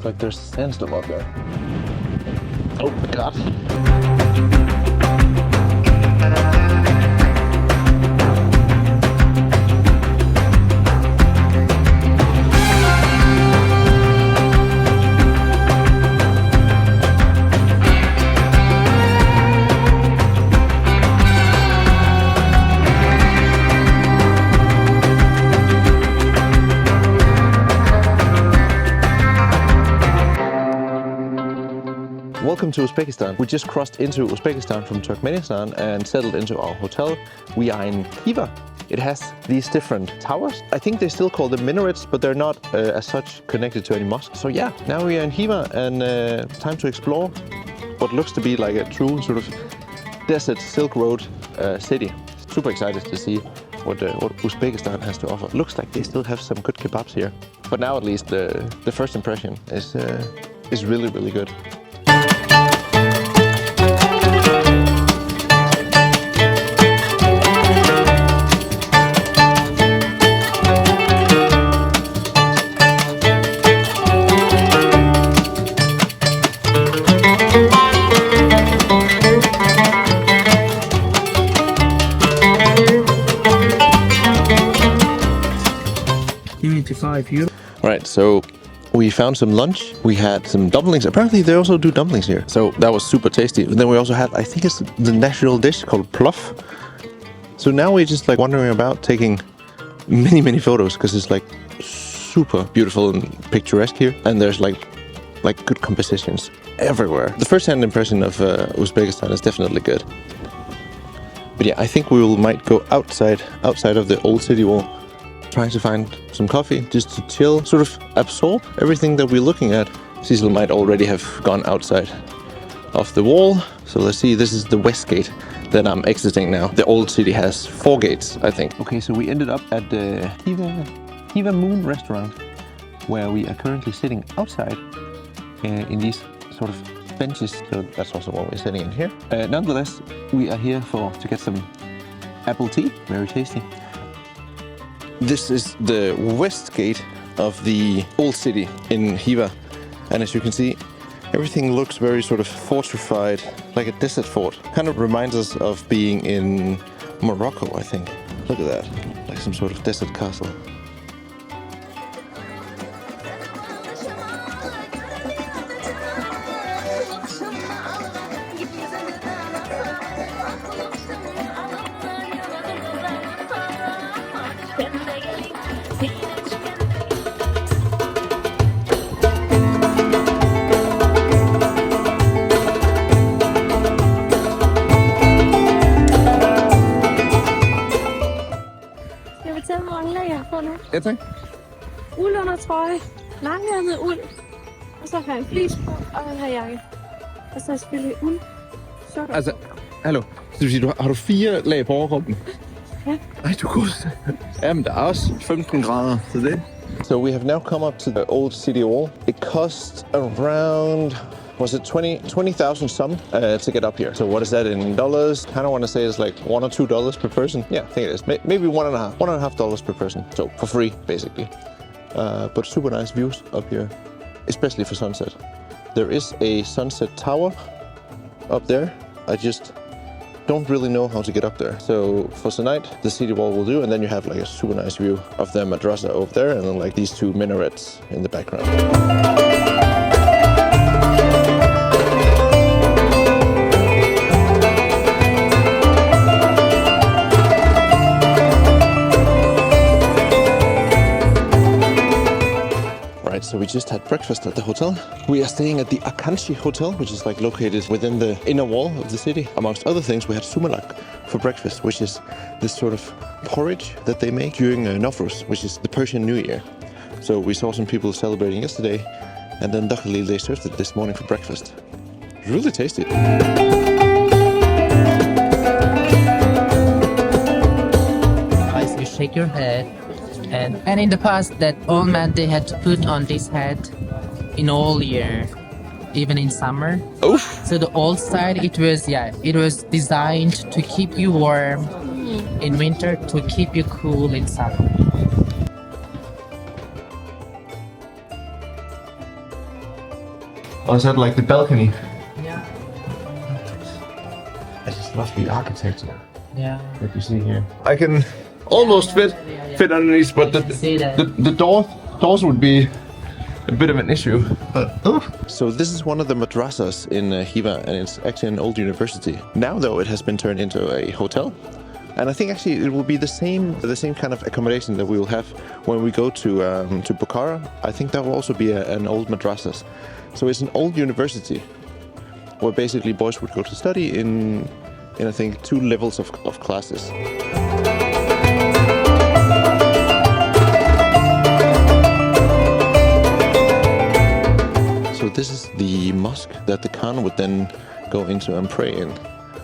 Looks like there's sandstone up there. Oh God. Welcome to Uzbekistan. We just crossed into Uzbekistan from Turkmenistan and settled into our hotel. We are in Khiva. It has these different towers. I think they still call them minarets, but they're not as such connected to any mosques. So yeah, now we are in Khiva and time to explore what looks to be like a true sort of desert Silk Road city. Super excited to see what Uzbekistan has to offer. Looks like they still have some good kebabs here. But now at least the first impression is really, really good. €75. Alright, so we found some lunch. We had some dumplings. Apparently they also do dumplings here. So that was super tasty. And then we also had, I think it's the national dish called plof. So now we're just like wandering about taking many photos because it's like super beautiful and picturesque here. And there's like good compositions everywhere. The first-hand impression of Uzbekistan is definitely good. But yeah, I think we might go outside of the old city wall, trying to find some coffee, just to chill, sort of absorb everything that we're looking at. Cecil might already have gone outside of the wall. So let's see, this is the west gate that I'm exiting now. The old city has 4 gates, I think. Okay, so we ended up at the Khiva Moon restaurant, where we are currently sitting outside in these sort of benches. So that's also what we're sitting in here. Nonetheless, we are here to get some apple tea, very tasty. This is the west gate of the old city in Khiva, and as you can see, everything looks very sort of fortified, like a desert fort. Kind of reminds us of being in Morocco, I think. Look at that, like some sort of desert castle. Ja, tak. Uldundertrøje, langærmet uld, og så har jeg en flis på, og den her jakke. Og så selvfølgelig uld, sokker. Altså, hallo. Så det vil sige, har du 4 lag på overkroppen? Ja. Ej, du er god. Jamen, der er også 15 grader til det. So we have now come up to the old city wall. It cost around, was it 20,000 some to get up here. So what is that in dollars? I don't want to say it's like $1 or $2 per person. Yeah, I think it is. Maybe $1.50 per person. So for free, basically. But super nice views up here, especially for sunset. There is a sunset tower up there. I just don't really know how to get up there. So for tonight, the city wall will do, and then you have like a super nice view of the madrasah over there, and then like these 2 minarets in the background. So we just had breakfast at the hotel. We are staying at the Akanshi Hotel, which is like located within the inner wall of the city. Amongst other things, we had sumalak for breakfast, which is this sort of porridge that they make during Nowruz, which is the Persian New Year. So we saw some people celebrating yesterday, and then luckily they served it this morning for breakfast. It was really tasty. You shake your head. And in the past, that old man, they had to put on this hat in all year, even in summer. Oof. So the old style, it was designed to keep you warm in winter, to keep you cool in summer. Or is that like the balcony? Yeah. I just love the architecture Yeah. that you see here. I can almost fit underneath, but the doors would be a bit of an issue. So this is one of the madrasahs in Khiva, and it's actually an old university. Now though, it has been turned into a hotel. And I think actually it will be the same kind of accommodation that we will have when we go to Bukhara. I think that will also be an old madrasahs. So it's an old university where basically boys would go to study in I think 2 levels of classes. So this is the mosque that the Khan would then go into and pray in.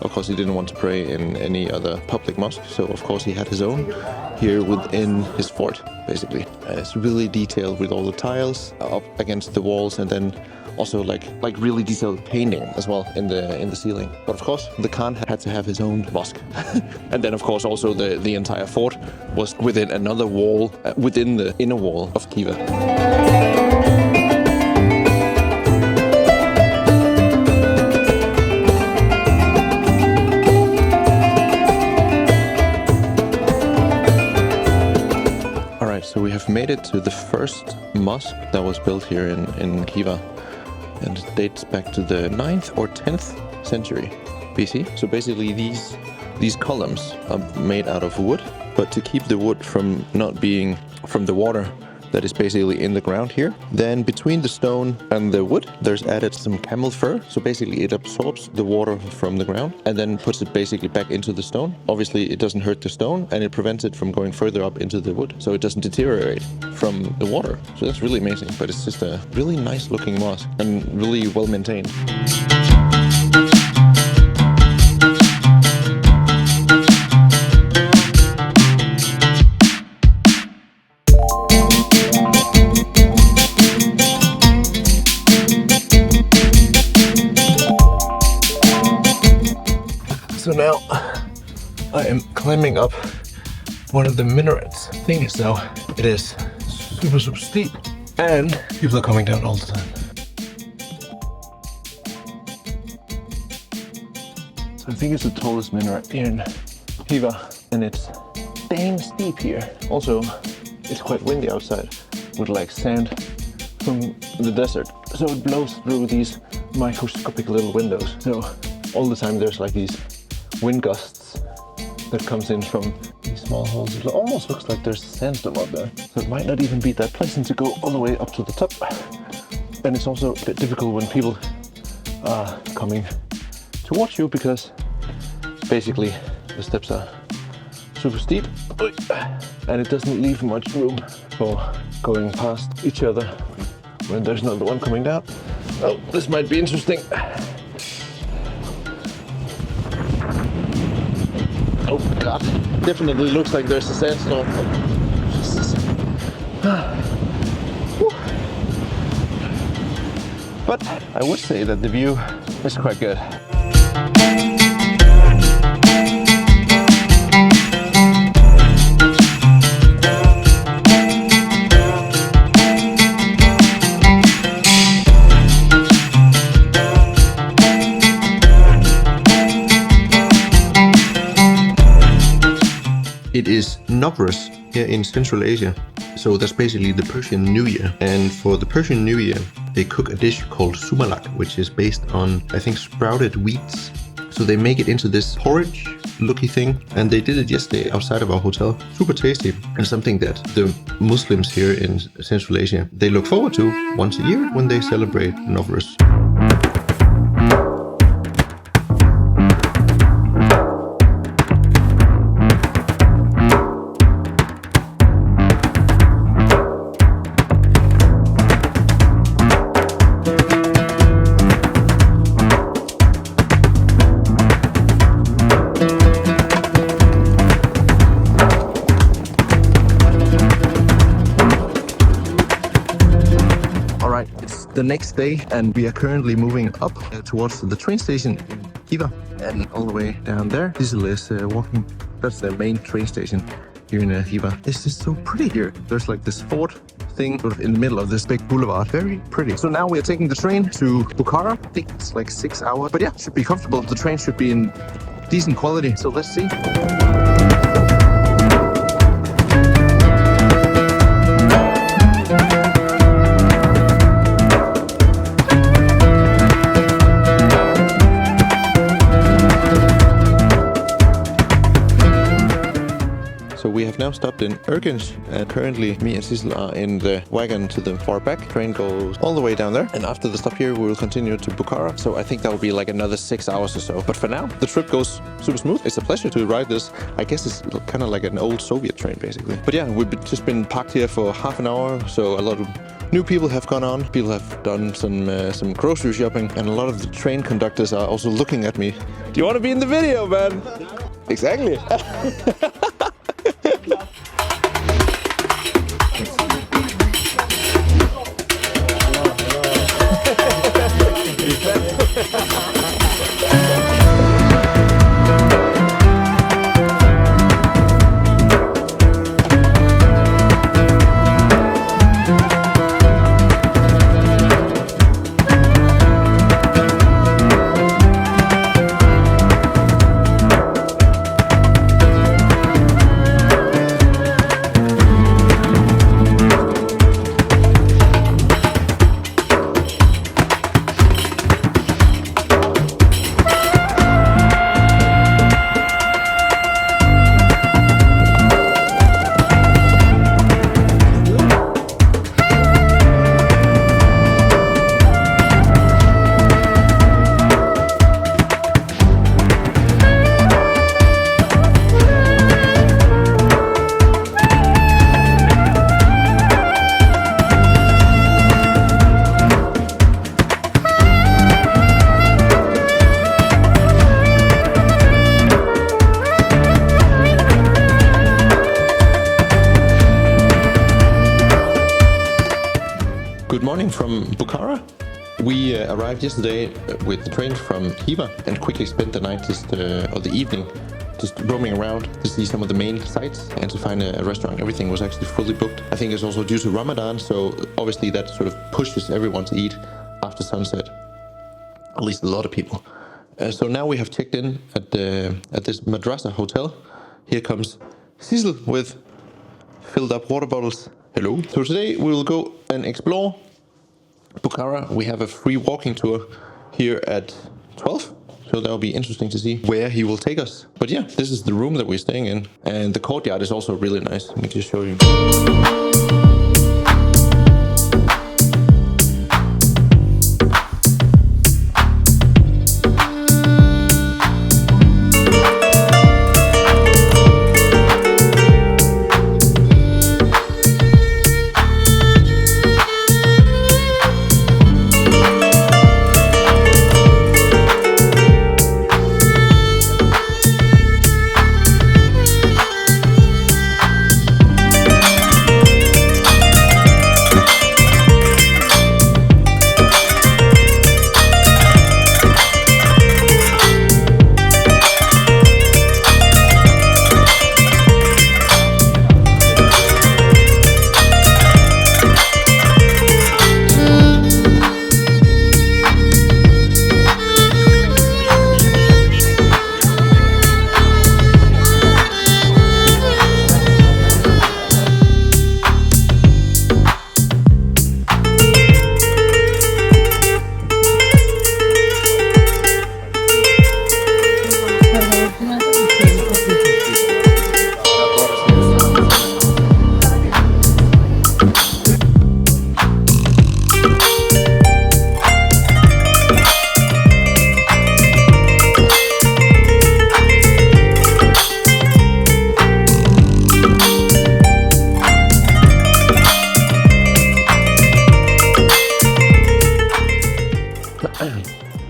Of course, he didn't want to pray in any other public mosque, so of course he had his own here within his fort, basically. It's really detailed with all the tiles up against the walls, and then also like really detailed painting as well in the ceiling. But of course, the Khan had to have his own mosque, and then of course also the entire fort was within another wall, within the inner wall of Khiva. So we have made it to the first mosque that was built here in Khiva, and it dates back to the 9th or 10th century BC. So basically these columns are made out of wood, but to keep the wood from not being from the water that is basically in the ground here, then between the stone and the wood there's added some camel fur, so basically it absorbs the water from the ground and then puts it basically back into the stone. Obviously it doesn't hurt the stone, and it prevents it from going further up into the wood, so it doesn't deteriorate from the water. So that's really amazing, but it's just a really nice looking mosque and really well maintained. So now I am climbing up one of the minarets. Thing is though, it is super steep and people are coming down all the time. So I think it's the tallest minaret here in Khiva, and it's dang steep here. Also, it's quite windy outside with like sand from the desert. So it blows through these microscopic little windows. So all the time there's like these wind gusts that comes in from these small holes. It almost looks like there's a sandstorm up there, so it might not even be that pleasant to go all the way up to the top. And it's also a bit difficult when people are coming towards you, because basically the steps are super steep and it doesn't leave much room for going past each other when there's another one coming down. Oh, this might be interesting. Oh god, definitely looks like there's a sandstorm. But I would say that the view is quite good. It is Nowruz here in Central Asia. So that's basically the Persian New Year. And for the Persian New Year, they cook a dish called sumalak, which is based on, I think, sprouted wheats. So they make it into this porridge looky thing. And they did it yesterday outside of our hotel. Super tasty, and something that the Muslims here in Central Asia, they look forward to once a year when they celebrate Nowruz. The next day, and we are currently moving up towards the train station in Khiva, and all the way down there Diesel is walking. That's the main train station here in Khiva. It's just so pretty here. There's like this fort thing sort of in the middle of this big boulevard. Very pretty. So now we are taking the train to Bukhara. I think it's like 6 hours. But yeah, should be comfortable. The train should be in decent quality. So let's see. So we have now stopped in Ergens, and currently me and Sissel are in the wagon to the far back. Train goes all the way down there, and after the stop here we will continue to Bukhara. So I think that will be like another 6 hours or so. But for now, the trip goes super smooth. It's a pleasure to ride this. I guess it's kind of like an old Soviet train basically. But yeah, we've just been parked here for half an hour, so a lot of new people have gone on. People have done some grocery shopping, and a lot of the train conductors are also looking at me. Do you want to be in the video, man? Exactly. Good morning from Bukhara. We arrived yesterday with the train from Khiva and quickly spent the night or the evening just roaming around to see some of the main sites and to find a restaurant. Everything was actually fully booked. I think it's also due to Ramadan, so obviously that sort of pushes everyone to eat after sunset. At least a lot of people. So now we have checked in at this madrasah hotel. Here comes Sissel with filled up water bottles. Hello. So today we will go and explore Bukhara. We have a free walking tour here at 12. So that'll be interesting to see where he will take us. But yeah, this is the room that we're staying in. And the courtyard is also really nice. Let me just show you.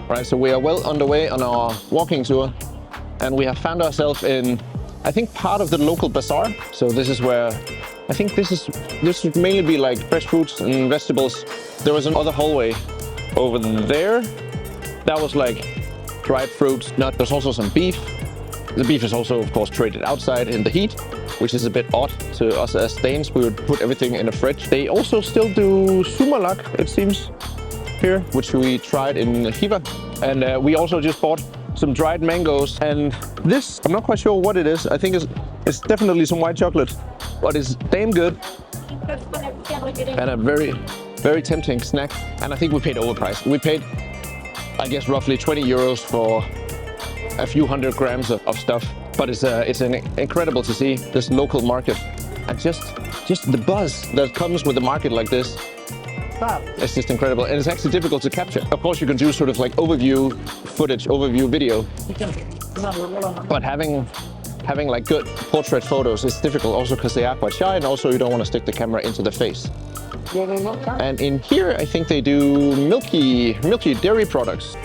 Right, so we are well underway on our walking tour, and we have found ourselves in, I think, part of the local bazaar. So this is where, I think this would mainly be like fresh fruits and vegetables. There was another hallway over there. That was like dried fruits, nuts. There's also some beef. The beef is also, of course, traded outside in the heat, which is a bit odd to us as Danes. We would put everything in a fridge. They also still do sumalak, it seems, here, which we tried in Khiva. And we also just bought some dried mangoes. And this, I'm not quite sure what it is. I think it's definitely some white chocolate, but it's damn good. And a very, very tempting snack. And I think we paid overpriced. We paid, I guess, roughly 20 euros for a few hundred grams of stuff. But it's incredible to see this local market. And just the buzz that comes with a market like this. It's just incredible, and it's actually difficult to capture. Of course, you can do sort of like overview footage, overview video, but having like good portrait photos is difficult also because they are quite shy, and also you don't want to stick the camera into the face. And in here, I think they do milky dairy products.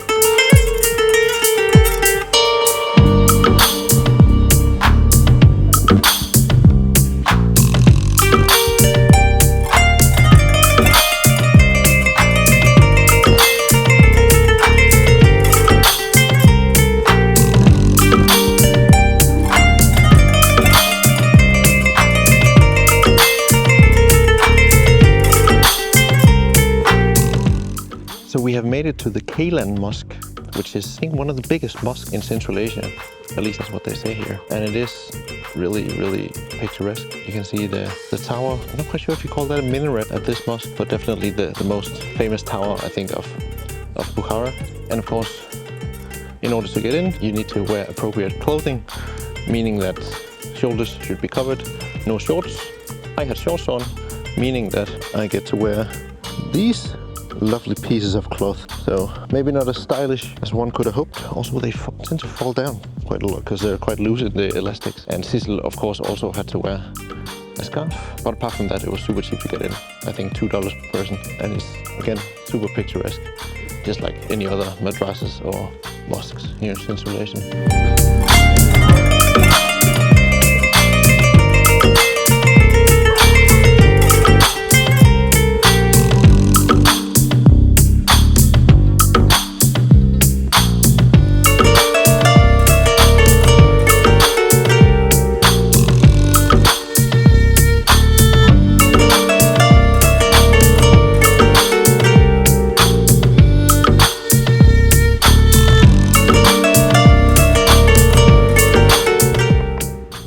So we have made it to the Kaylan Mosque, which is, I think, one of the biggest mosques in Central Asia. At least that's what they say here. And it is really, really picturesque. You can see the tower. I'm not quite sure if you call that a minaret at this mosque, but definitely the most famous tower, I think, of Bukhara. And of course, in order to get in, you need to wear appropriate clothing, meaning that shoulders should be covered, no shorts. I had shorts on, meaning that I get to wear these lovely pieces of cloth. So maybe not as stylish as one could have hoped. Also, they tend to fall down quite a lot because they're quite loose in the elastics. And Sissel, of course, also had to wear a scarf. But apart from that, it was super cheap to get in. I think $2 per person. And it's, again, super picturesque, just like any other madrasahs or mosques here in Central Asia.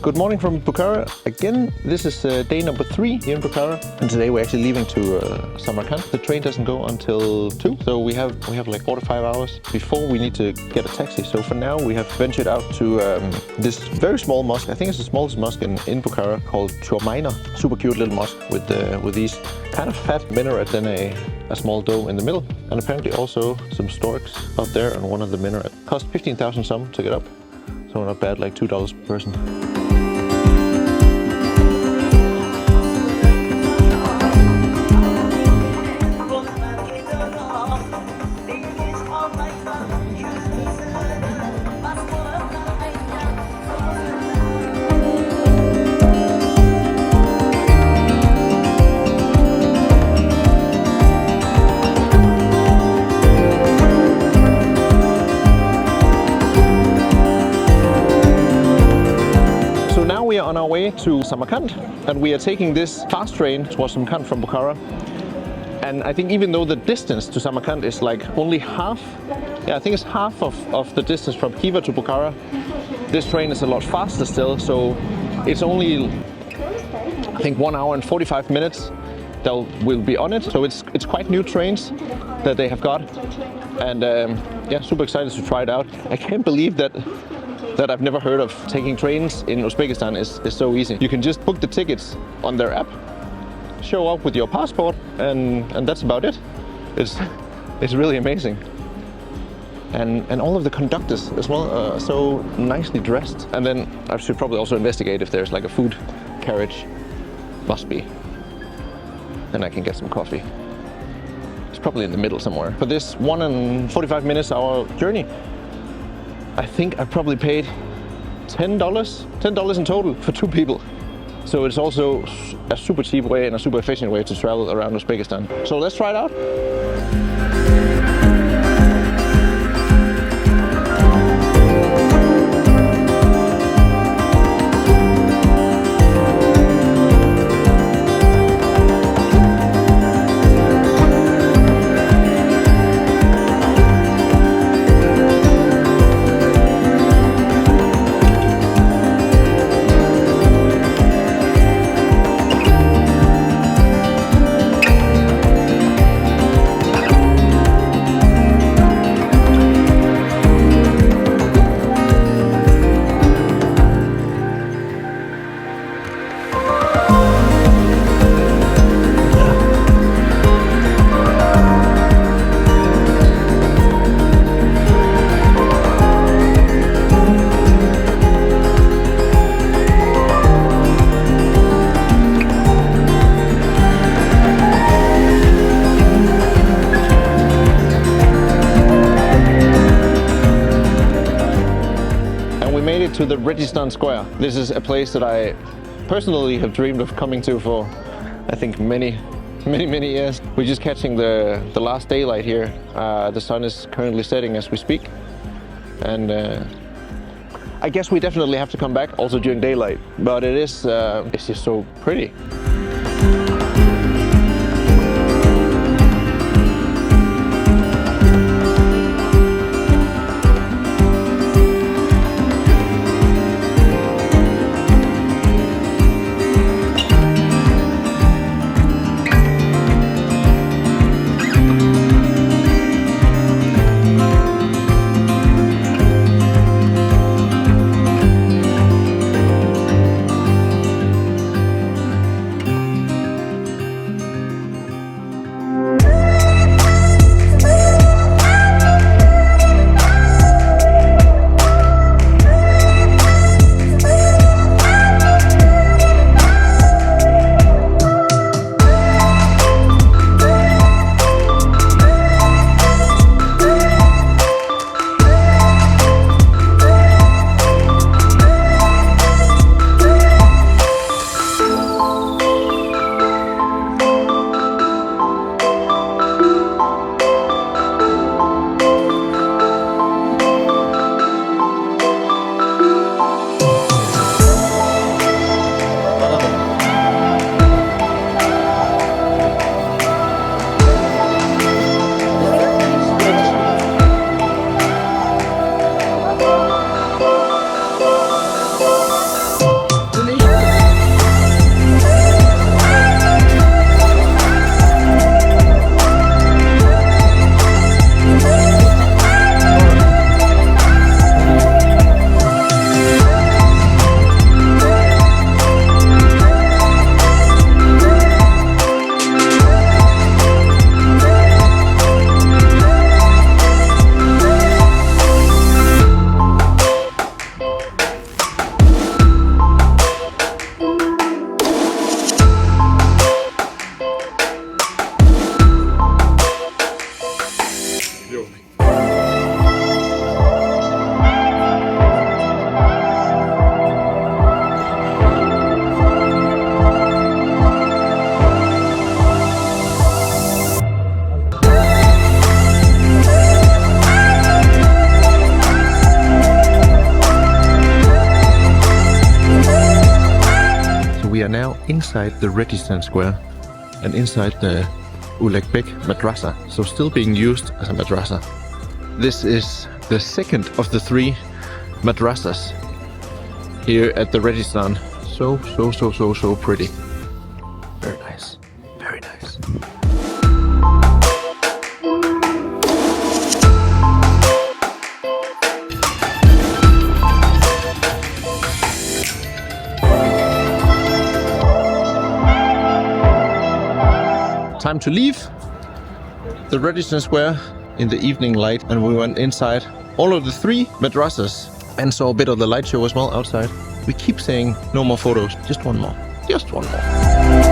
Good morning from Bukhara. Again, this is day number 3 here in Bukhara, and today we're actually leaving to Samarkand. The train doesn't go until 2, so we have like 4 to 5 hours before we need to get a taxi. So for now, we have ventured out to this very small mosque. I think it's the smallest mosque in Bukhara, called Chormaina. Super cute little mosque with these kind of fat minaret and a small dome in the middle, and apparently also some storks up there on one of the minaret. Cost 15,000 some to get up, so not bad, like $2 per person. We are on our way to Samarkand, and we are taking this fast train towards Samarkand from Bukhara. And I think even though the distance to Samarkand is like only half, I think it's half of the distance from Khiva to Bukhara, this train is a lot faster still, so it's only, I think, 1 hour and 45 minutes that will be on it. So it's quite new trains that they have got, and yeah, super excited to try it out. I can't believe that I've never heard of taking trains in Uzbekistan is so easy. You can just book the tickets on their app, show up with your passport, and that's about it. It's really amazing. And all of the conductors as well are so nicely dressed. And then I should probably also investigate if there's like a food carriage. Must be. Then I can get some coffee. It's probably in the middle somewhere. For this 1 and 45 minutes hour journey, I think I probably paid $10 in total for 2 people. So it's also a super cheap way and a super efficient way to travel around Uzbekistan. So let's try it out. made it to the Registan Square. This is a place that I personally have dreamed of coming to for, I think, many years. We're just catching the last daylight here. The sun is currently setting as we speak. And I guess we definitely have to come back also during daylight. But it's just so pretty. Inside the Registan Square and inside the Uzbek madrasah, so still being used as a madrasah. This is the second of the 3 madrasahs here at the Registan. So pretty. Very nice. Very nice. Time to leave the Registan Square in the evening light, and we went inside all of the 3 madrasahs and saw a bit of the light show as well outside. We keep saying no more photos, just one more, just one more.